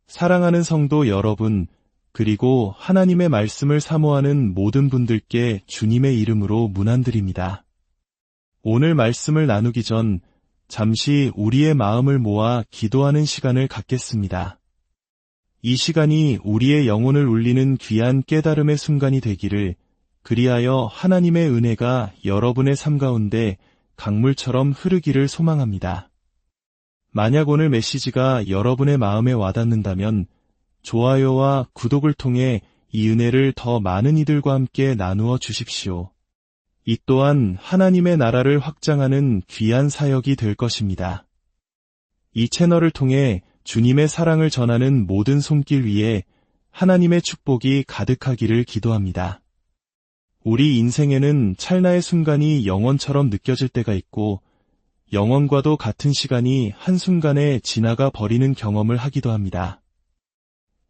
사랑하는 성도 여러분, 그리고 하나님의 말씀을 사모하는 모든 분들께 주님의 이름으로 문안드립니다. 오늘 말씀을 나누기 전 잠시 우리의 마음을 모아 기도하는 시간을 갖겠습니다. 이 시간이 우리의 영혼을 울리는 귀한 깨달음의 순간이 되기를, 그리하여 하나님의 은혜가 여러분의 삶 가운데 강물처럼 흐르기를 소망합니다. 만약 오늘 메시지가 여러분의 마음에 와닿는다면 좋아요와 구독을 통해 이 은혜를 더 많은 이들과 함께 나누어 주십시오. 이 또한 하나님의 나라를 확장하는 귀한 사역이 될 것입니다. 이 채널을 통해 주님의 사랑을 전하는 모든 손길 위에 하나님의 축복이 가득하기를 기도합니다. 우리 인생에는 찰나의 순간이 영원처럼 느껴질 때가 있고, 영원과도 같은 시간이 한순간에 지나가 버리는 경험을 하기도 합니다.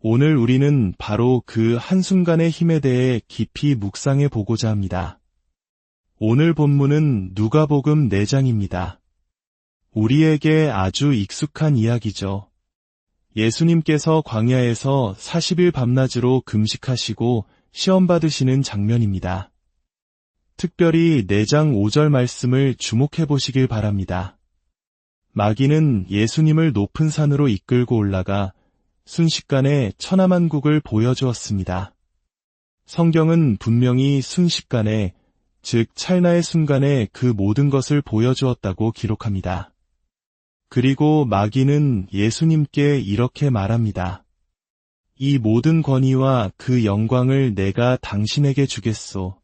오늘 우리는 바로 그 한순간의 힘에 대해 깊이 묵상해 보고자 합니다. 오늘 본문은 누가복음 4장입니다. 우리에게 아주 익숙한 이야기죠. 예수님께서 광야에서 40일 밤낮으로 금식하시고 시험 받으시는 장면입니다. 특별히 4장 5절 말씀을 주목해 보시길 바랍니다. 마귀는 예수님을 높은 산으로 이끌고 올라가 순식간에 천하만국을 보여주었습니다. 성경은 분명히 순식간에, 즉 찰나의 순간에 그 모든 것을 보여주었다고 기록합니다. 그리고 마귀는 예수님께 이렇게 말합니다. 이 모든 권위와 그 영광을 내가 당신에게 주겠소.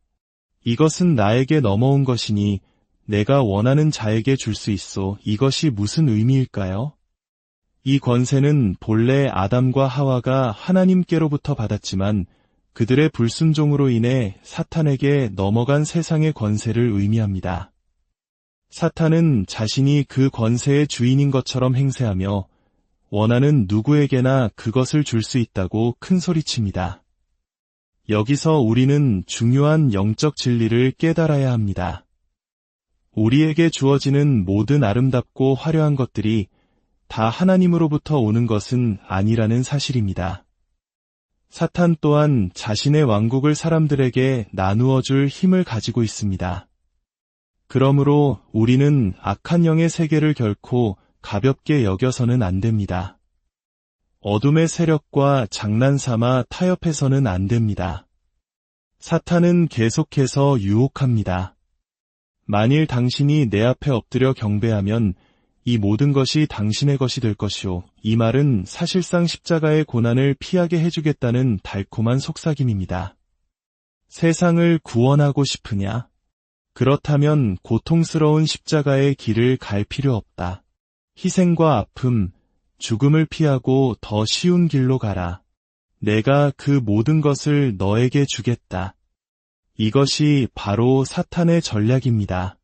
이것은 나에게 넘어온 것이니 내가 원하는 자에게 줄 수 있소. 이것이 무슨 의미일까요? 이 권세는 본래 아담과 하와가 하나님께로부터 받았지만 그들의 불순종으로 인해 사탄에게 넘어간 세상의 권세를 의미합니다. 사탄은 자신이 그 권세의 주인인 것처럼 행세하며 원하는 누구에게나 그것을 줄 수 있다고 큰소리칩니다. 여기서 우리는 중요한 영적 진리를 깨달아야 합니다. 우리에게 주어지는 모든 아름답고 화려한 것들이 다 하나님으로부터 오는 것은 아니라는 사실입니다. 사탄 또한 자신의 왕국을 사람들에게 나누어 줄 힘을 가지고 있습니다. 그러므로 우리는 악한 영의 세계를 결코 가볍게 여겨서는 안 됩니다. 어둠의 세력과 장난삼아 타협해서는 안 됩니다. 사탄은 계속해서 유혹합니다. 만일 당신이 내 앞에 엎드려 경배하면 이 모든 것이 당신의 것이 될 것이오. 이 말은 사실상 십자가의 고난을 피하게 해주겠다는 달콤한 속삭임입니다. 세상을 구원하고 싶으냐? 그렇다면 고통스러운 십자가의 길을 갈 필요 없다. 희생과 아픔, 죽음을 피하고 더 쉬운 길로 가라. 내가 그 모든 것을 너에게 주겠다. 이것이 바로 사탄의 전략입니다.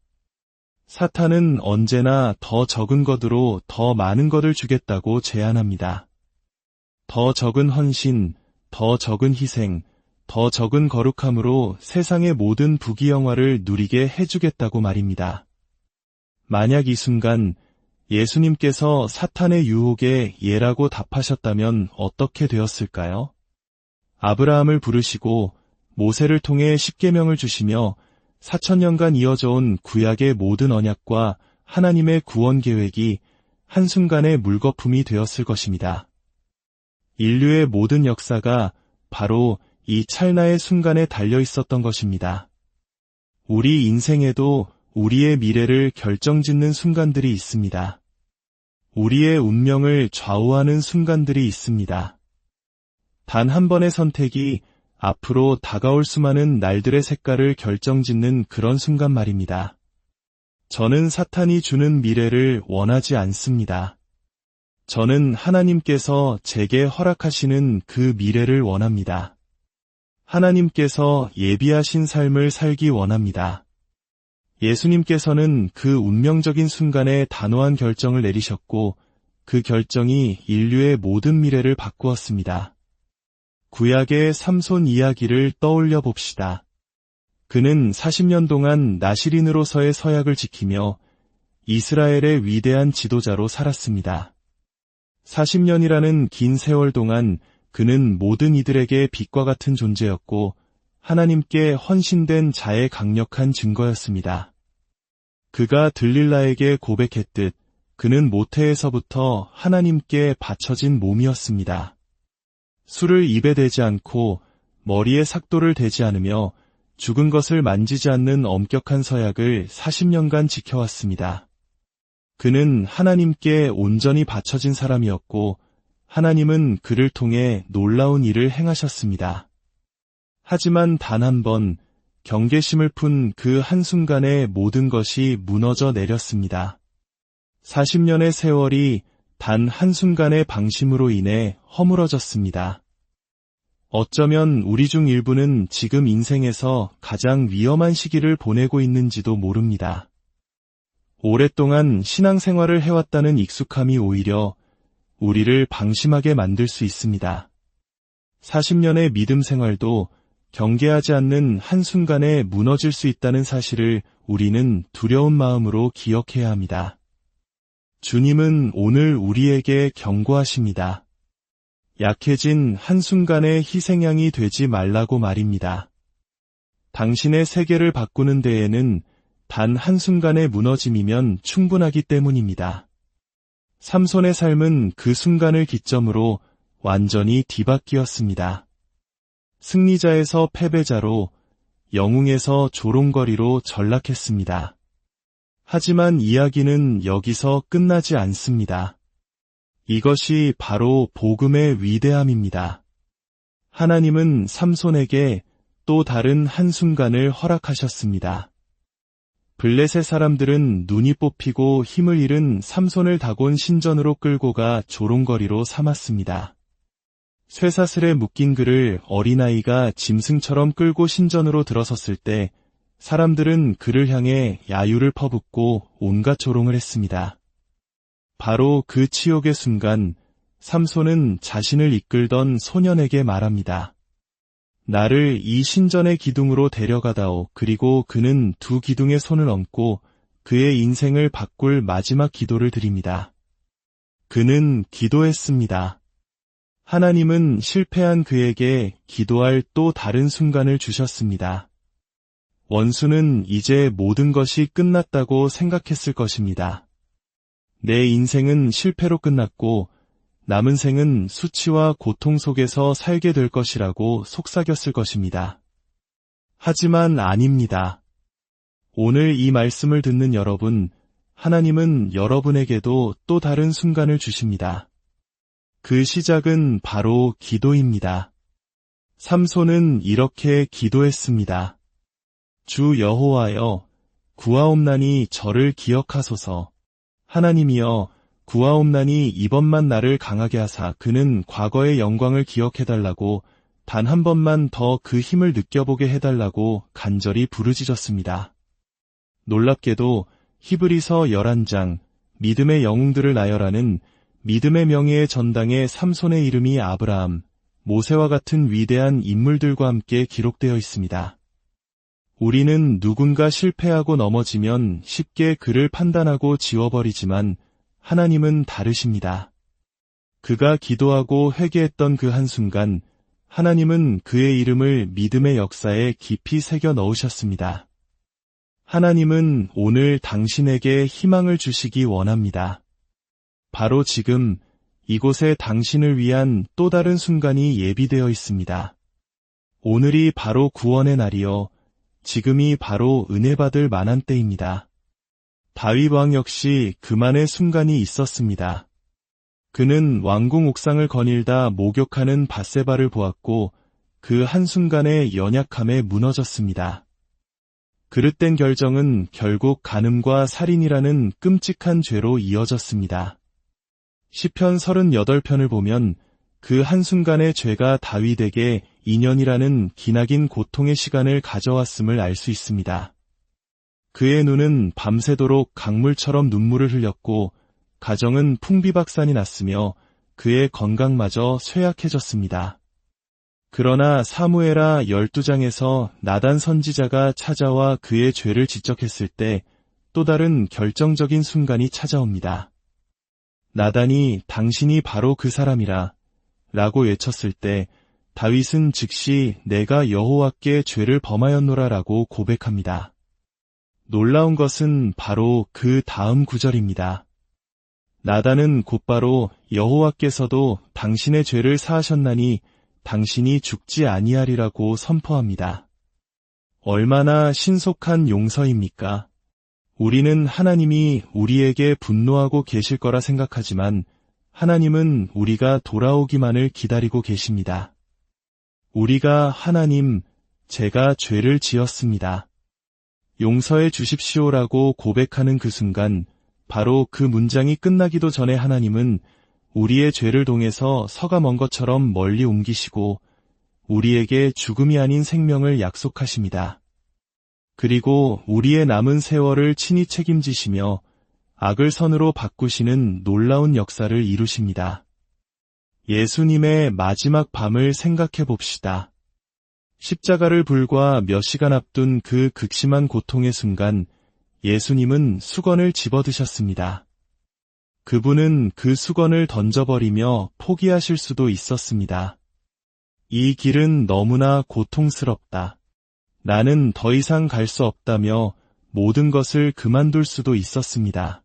사탄은 언제나 더 적은 것으로 더 많은 것을 주겠다고 제안합니다. 더 적은 헌신, 더 적은 희생, 더 적은 거룩함으로 세상의 모든 부귀영화를 누리게 해주겠다고 말입니다. 만약 이 순간 예수님께서 사탄의 유혹에 예라고 답하셨다면 어떻게 되었을까요? 아브라함을 부르시고 모세를 통해 십계명을 주시며 4000년간 이어져 온 구약의 모든 언약과 하나님의 구원 계획이 한순간에 물거품이 되었을 것입니다. 인류의 모든 역사가 바로 이 찰나의 순간에 달려 있었던 것입니다. 우리 인생에도 우리의 미래를 결정짓는 순간들이 있습니다. 우리의 운명을 좌우하는 순간들이 있습니다. 단 한 번의 선택이 앞으로 다가올 수많은 날들의 색깔을 결정짓는 그런 순간 말입니다. 저는 사탄이 주는 미래를 원하지 않습니다. 저는 하나님께서 제게 허락하시는 그 미래를 원합니다. 하나님께서 예비하신 삶을 살기 원합니다. 예수님께서는 그 운명적인 순간에 단호한 결정을 내리셨고 그 결정이 인류의 모든 미래를 바꾸었습니다. 구약의 삼손 이야기를 떠올려 봅시다. 그는 40년 동안 나시린으로서의 서약을 지키며 이스라엘의 위대한 지도자로 살았습니다. 40년이라는 긴 세월 동안 그는 모든 이들에게 빛과 같은 존재였고 하나님께 헌신된 자의 강력한 증거였습니다. 그가 들릴라에게 고백했듯 그는 모태에서부터 하나님께 바쳐진 몸이었습니다. 술을 입에 대지 않고 머리에 삭도를 대지 않으며 죽은 것을 만지지 않는 엄격한 서약을 40년간 지켜왔습니다. 그는 하나님께 온전히 바쳐진 사람이었고 하나님은 그를 통해 놀라운 일을 행하셨습니다. 하지만 단 한 번 경계심을 푼 그 한순간에 모든 것이 무너져 내렸습니다. 40년의 세월이 단 한순간의 방심으로 인해 허물어졌습니다. 어쩌면 우리 중 일부는 지금 인생에서 가장 위험한 시기를 보내고 있는지도 모릅니다. 오랫동안 신앙생활을 해왔다는 익숙함이 오히려 우리를 방심하게 만들 수 있습니다. 40년의 믿음 생활도 경계하지 않는 한순간에 무너질 수 있다는 사실을 우리는 두려운 마음으로 기억해야 합니다. 주님은 오늘 우리에게 경고하십니다. 약해진 한순간의 희생양이 되지 말라고 말입니다. 당신의 세계를 바꾸는 데에는 단 한순간의 무너짐이면 충분하기 때문입니다. 삼손의 삶은 그 순간을 기점으로 완전히 뒤바뀌었습니다. 승리자에서 패배자로, 영웅에서 조롱거리로 전락했습니다. 하지만 이야기는 여기서 끝나지 않습니다. 이것이 바로 복음의 위대함입니다. 하나님은 삼손에게 또 다른 한순간을 허락하셨습니다. 블레셋 사람들은 눈이 뽑히고 힘을 잃은 삼손을 다곤 신전으로 끌고 가 조롱거리로 삼았습니다. 쇠사슬에 묶인 그를 어린아이가 짐승처럼 끌고 신전으로 들어섰을 때 사람들은 그를 향해 야유를 퍼붓고 온갖 조롱을 했습니다. 바로 그 치욕의 순간 삼손은 자신을 이끌던 소년에게 말합니다. 나를 이 신전의 기둥으로 데려가다오. 그리고 그는 두 기둥에 손을 얹고 그의 인생을 바꿀 마지막 기도를 드립니다. 그는 기도했습니다. 하나님은 실패한 그에게 기도할 또 다른 순간을 주셨습니다. 원수는 이제 모든 것이 끝났다고 생각했을 것입니다. 내 인생은 실패로 끝났고 남은 생은 수치와 고통 속에서 살게 될 것이라고 속삭였을 것입니다. 하지만 아닙니다. 오늘 이 말씀을 듣는 여러분, 하나님은 여러분에게도 또 다른 순간을 주십니다. 그 시작은 바로 기도입니다. 삼손은 이렇게 기도했습니다. 주 여호와여, 구하옵나니 저를 기억하소서. 하나님이여, 구하옵나니 이번만 나를 강하게 하사 그는 과거의 영광을 기억해달라고 단 한 번만 더 그 힘을 느껴보게 해달라고 간절히 부르짖었습니다. 놀랍게도 히브리서 11장 믿음의 영웅들을 나열하는 믿음의 명예의 전당에 삼손의 이름이 아브라함, 모세와 같은 위대한 인물들과 함께 기록되어 있습니다. 우리는 누군가 실패하고 넘어지면 쉽게 그를 판단하고 지워버리지만 하나님은 다르십니다. 그가 기도하고 회개했던 그 한순간 하나님은 그의 이름을 믿음의 역사에 깊이 새겨 넣으셨습니다. 하나님은 오늘 당신에게 희망을 주시기 원합니다. 바로 지금 이곳에 당신을 위한 또 다른 순간이 예비되어 있습니다. 오늘이 바로 구원의 날이요, 지금이 바로 은혜 받을 만한 때입니다. 다윗 왕 역시 그만의 순간이 있었습니다. 그는 왕궁 옥상을 거닐다 목욕하는 밧세바를 보았고 그 한순간의 연약함에 무너졌습니다. 그릇된 결정은 결국 간음과 살인이라는 끔찍한 죄로 이어졌습니다. 시편 38편을 보면 그 한순간의 죄가 다윗에게 2년이라는 기나긴 고통의 시간을 가져왔음을 알 수 있습니다. 그의 눈은 밤새도록 강물처럼 눈물을 흘렸고 가정은 풍비박산이 났으며 그의 건강마저 쇠약해졌습니다. 그러나 사무엘하 12장에서 나단 선지자가 찾아와 그의 죄를 지적했을 때 또 다른 결정적인 순간이 찾아옵니다. 나단이 당신이 바로 그 사람이라 라고 외쳤을 때 다윗은 즉시 내가 여호와께 죄를 범하였노라 라고 고백합니다. 놀라운 것은 바로 그 다음 구절입니다. 나단은 곧바로 여호와께서도 당신의 죄를 사하셨나니 당신이 죽지 아니하리라고 선포합니다. 얼마나 신속한 용서입니까? 우리는 하나님이 우리에게 분노하고 계실 거라 생각하지만 하나님은 우리가 돌아오기만을 기다리고 계십니다. 우리가 하나님, 제가 죄를 지었습니다. 용서해 주십시오라고 고백하는 그 순간 바로 그 문장이 끝나기도 전에 하나님은 우리의 죄를 동해서 서가 먼 것처럼 멀리 옮기시고 우리에게 죽음이 아닌 생명을 약속하십니다. 그리고 우리의 남은 세월을 친히 책임지시며 악을 선으로 바꾸시는 놀라운 역사를 이루십니다. 예수님의 마지막 밤을 생각해 봅시다. 십자가를 불과 몇 시간 앞둔 그 극심한 고통의 순간 예수님은 수건을 집어드셨습니다. 그분은 그 수건을 던져버리며 포기하실 수도 있었습니다. 이 길은 너무나 고통스럽다. 나는 더 이상 갈 수 없다며 모든 것을 그만둘 수도 있었습니다.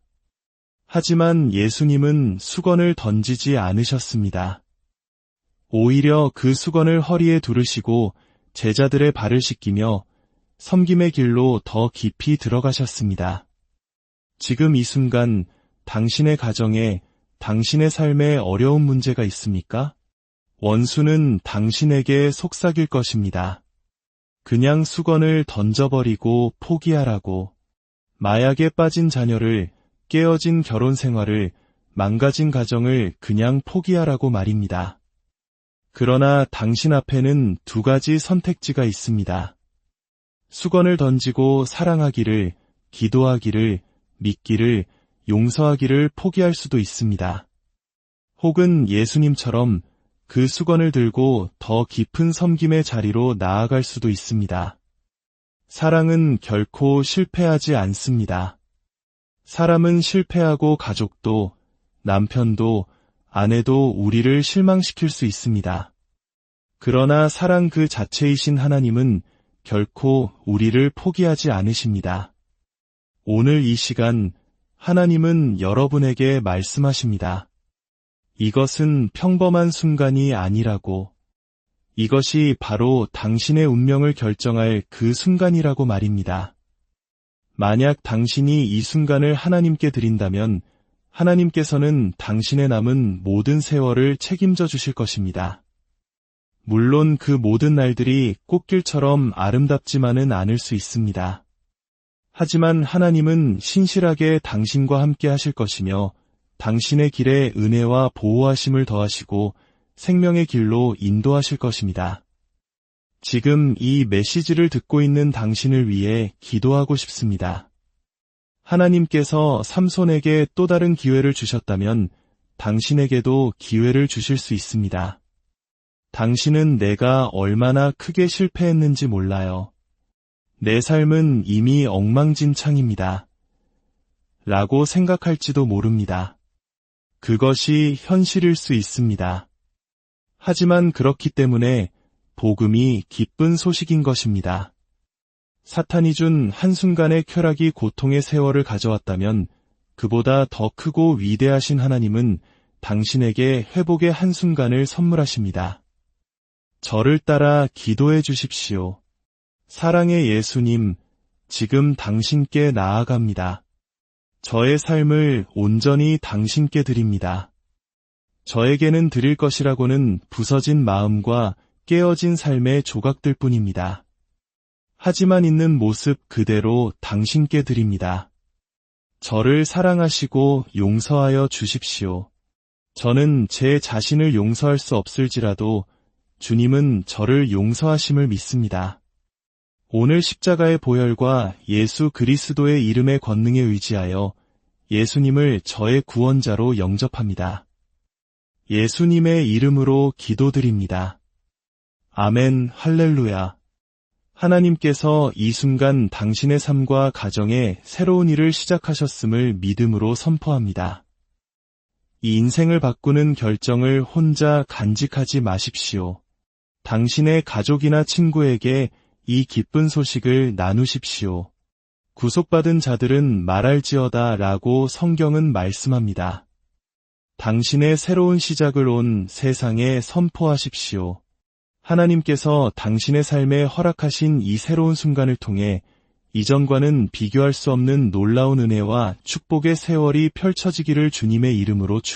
하지만 예수님은 수건을 던지지 않으셨습니다. 오히려 그 수건을 허리에 두르시고 제자들의 발을 씻기며 섬김의 길로 더 깊이 들어가셨습니다. 지금 이 순간 당신의 가정에, 당신의 삶에 어려운 문제가 있습니까? 원수는 당신에게 속삭일 것입니다. 그냥 수건을 던져버리고 포기하라고. 마약에 빠진 자녀를, 깨어진 결혼 생활을, 망가진 가정을 그냥 포기하라고 말입니다. 그러나 당신 앞에는 두 가지 선택지가 있습니다. 수건을 던지고 사랑하기를, 기도하기를, 믿기를, 용서하기를 포기할 수도 있습니다. 혹은 예수님처럼 그 수건을 들고 더 깊은 섬김의 자리로 나아갈 수도 있습니다. 사랑은 결코 실패하지 않습니다. 사람은 실패하고 가족도, 남편도, 아내도 우리를 실망시킬 수 있습니다. 그러나 사랑 그 자체이신 하나님은 결코 우리를 포기하지 않으십니다. 오늘 이 시간 하나님은 여러분에게 말씀하십니다. 이것은 평범한 순간이 아니라고. 이것이 바로 당신의 운명을 결정할 그 순간이라고 말입니다. 만약 당신이 이 순간을 하나님께 드린다면 하나님께서는 당신의 남은 모든 세월을 책임져 주실 것입니다. 물론 그 모든 날들이 꽃길처럼 아름답지만은 않을 수 있습니다. 하지만 하나님은 신실하게 당신과 함께 하실 것이며 당신의 길에 은혜와 보호하심을 더하시고 생명의 길로 인도하실 것입니다. 지금 이 메시지를 듣고 있는 당신을 위해 기도하고 싶습니다. 하나님께서 삼손에게 또 다른 기회를 주셨다면 당신에게도 기회를 주실 수 있습니다. 당신은 내가 얼마나 크게 실패했는지 몰라요. 내 삶은 이미 엉망진창입니다. 라고 생각할지도 모릅니다. 그것이 현실일 수 있습니다. 하지만 그렇기 때문에 복음이 기쁜 소식인 것입니다. 사탄이 준 한순간의 쾌락이 고통의 세월을 가져왔다면 그보다 더 크고 위대하신 하나님은 당신에게 회복의 한순간을 선물하십니다. 저를 따라 기도해 주십시오. 사랑의 예수님, 지금 당신께 나아갑니다. 저의 삶을 온전히 당신께 드립니다. 저에게는 드릴 것이라고는 부서진 마음과 깨어진 삶의 조각들 뿐입니다. 하지만 있는 모습 그대로 당신께 드립니다. 저를 사랑하시고 용서하여 주십시오. 저는 제 자신을 용서할 수 없을지라도 주님은 저를 용서하심을 믿습니다. 오늘 십자가의 보혈과 예수 그리스도의 이름의 권능에 의지하여 예수님을 저의 구원자로 영접합니다. 예수님의 이름으로 기도드립니다. 아멘, 할렐루야. 하나님께서 이 순간 당신의 삶과 가정에 새로운 일을 시작하셨음을 믿음으로 선포합니다. 이 인생을 바꾸는 결정을 혼자 간직하지 마십시오. 당신의 가족이나 친구에게 이 기쁜 소식을 나누십시오. 구속받은 자들은 말할지어다 라고 성경은 말씀합니다. 당신의 새로운 시작을 온 세상에 선포하십시오. 하나님께서 당신의 삶에 허락하신 이 새로운 순간을 통해 이전과는 비교할 수 없는 놀라운 은혜와 축복의 세월이 펼쳐지기를 주님의 이름으로 축원합니다.